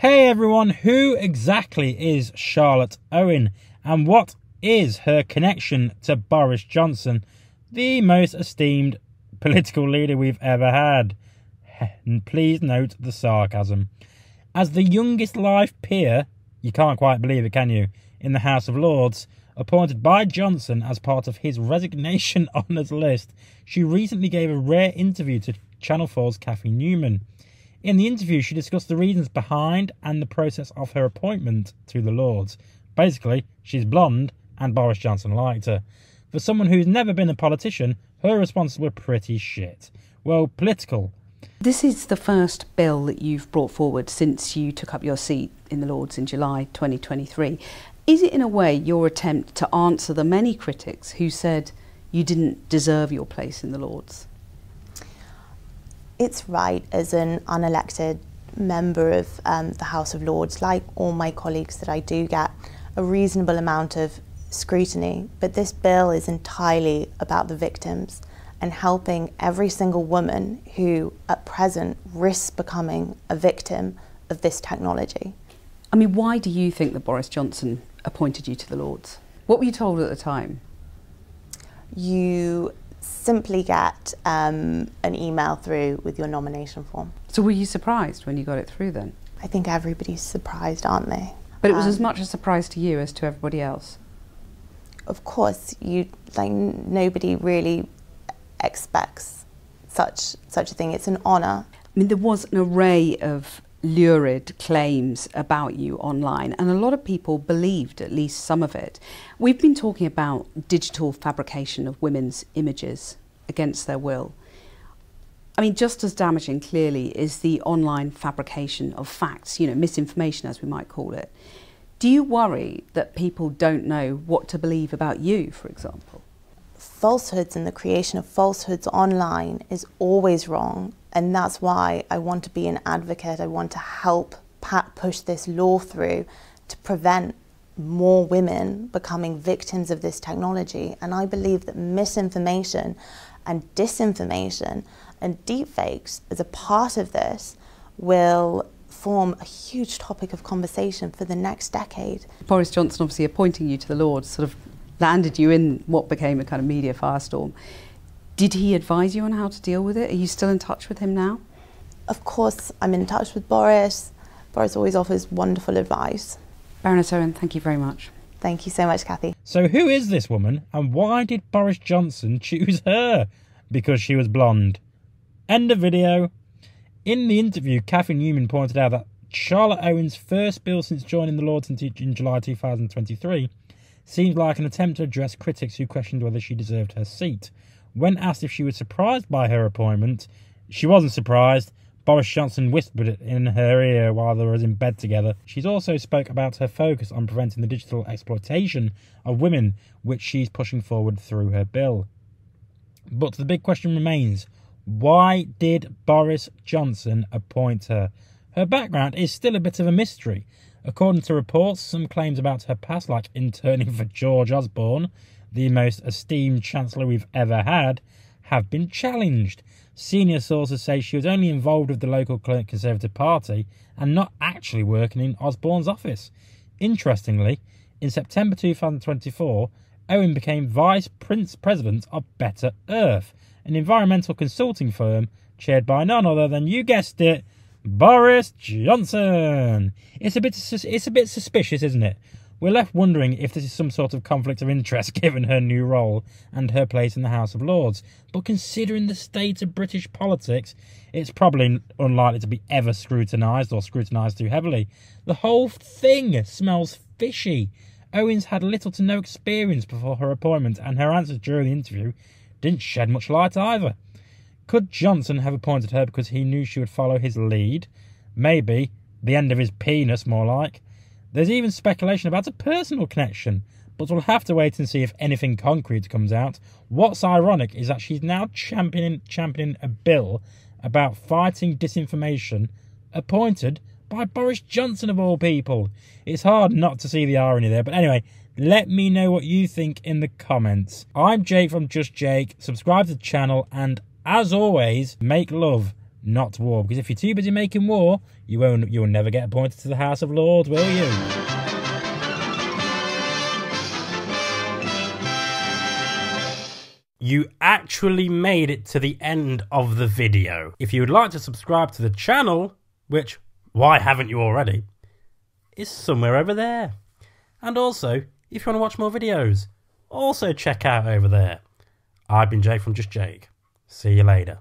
Hey everyone, who exactly is Charlotte Owen and what is her connection to Boris Johnson, the most esteemed political leader we've ever had? And please note the sarcasm. As the youngest live peer, you can't quite believe it, can you, in the House of Lords, appointed by Johnson as part of his resignation honours list, she recently gave a rare interview to Channel 4's Cathy Newman. In the interview, she discussed the reasons behind and the process of her appointment to the Lords. Basically, she's blonde and Boris Johnson liked her. For someone who's never been a politician, her responses were pretty shit. Well, political. This is the first bill that you've brought forward since you took up your seat in the Lords in July 2023. Is it in a way your attempt to answer the many critics who said you didn't deserve your place in the Lords? It's right, as an unelected member of the House of Lords, like all my colleagues, that I do get a reasonable amount of scrutiny, but this bill is entirely about the victims and helping every single woman who at present risks becoming a victim of this technology. I mean, why do you think that Boris Johnson appointed you to the Lords? What were you told at the time? You simply get an email through with your nomination form. So were you surprised when you got it through then? I think everybody's surprised, aren't they? But it was as much a surprise to you as to everybody else. Of course, nobody really expects such a thing. It's an honour. I mean, there was an array of lurid claims about you online, and a lot of people believed at least some of it. We've been talking about digital fabrication of women's images against their will. I mean, just as damaging, clearly, is the online fabrication of facts, you know, misinformation, as we might call it. Do you worry that people don't know what to believe about you, for example? Falsehoods and the creation of falsehoods online is always wrong, and that's why I want to be an advocate. I want to help push this law through to prevent more women becoming victims of this technology. And I believe that misinformation and disinformation and deepfakes as a part of this will form a huge topic of conversation for the next decade. Boris Johnson obviously appointing you to the Lords sort of landed you in what became a kind of media firestorm. Did he advise you on how to deal with it? Are you still in touch with him now? Of course, I'm in touch with Boris. Boris always offers wonderful advice. Baroness Owen, thank you very much. Thank you so much, Cathy. So who is this woman and why did Boris Johnson choose her? Because she was blonde. End of video. In the interview, Cathy Newman pointed out that Charlotte Owen's first bill since joining the Lords in July 2023 seems like an attempt to address critics who questioned whether she deserved her seat. When asked if she was surprised by her appointment, she wasn't surprised. Boris Johnson whispered it in her ear while they were in bed together. She's also spoke about her focus on preventing the digital exploitation of women, which she's pushing forward through her bill. But the big question remains, why did Boris Johnson appoint her? Her background is still a bit of a mystery. According to reports, some claims about her past, like interning for George Osborne, the most esteemed Chancellor we've ever had, have been challenged. Senior sources say she was only involved with the local Conservative Party and not actually working in Osborne's office. Interestingly, in September 2024, Owen became Vice President of Better Earth, an environmental consulting firm chaired by none other than, you guessed it, Boris Johnson. It's a bit suspicious, isn't it? We're left wondering if this is some sort of conflict of interest given her new role and her place in the House of Lords. But considering the state of British politics, it's probably unlikely to be ever scrutinised or scrutinised too heavily. The whole thing smells fishy. Owens had little to no experience before her appointment, and her answers during the interview didn't shed much light either. Could Johnson have appointed her because he knew she would follow his lead? Maybe. The end of his penis, more like. There's even speculation about a personal connection, but we'll have to wait and see if anything concrete comes out. What's ironic is that she's now championing a bill about fighting disinformation, appointed by Boris Johnson of all people. It's hard not to see the irony there, but anyway, let me know what you think in the comments. I'm Jake from Just Jake. Subscribe to the channel and, as always, make love, not war. Because if you're too busy making war, you'll never get appointed to the House of Lords, will you? You actually made it to the end of the video. If you would like to subscribe to the channel, which, why haven't you already, is somewhere over there. And also, if you want to watch more videos, also check out over there. I've been Jake from Just Jake. See you later.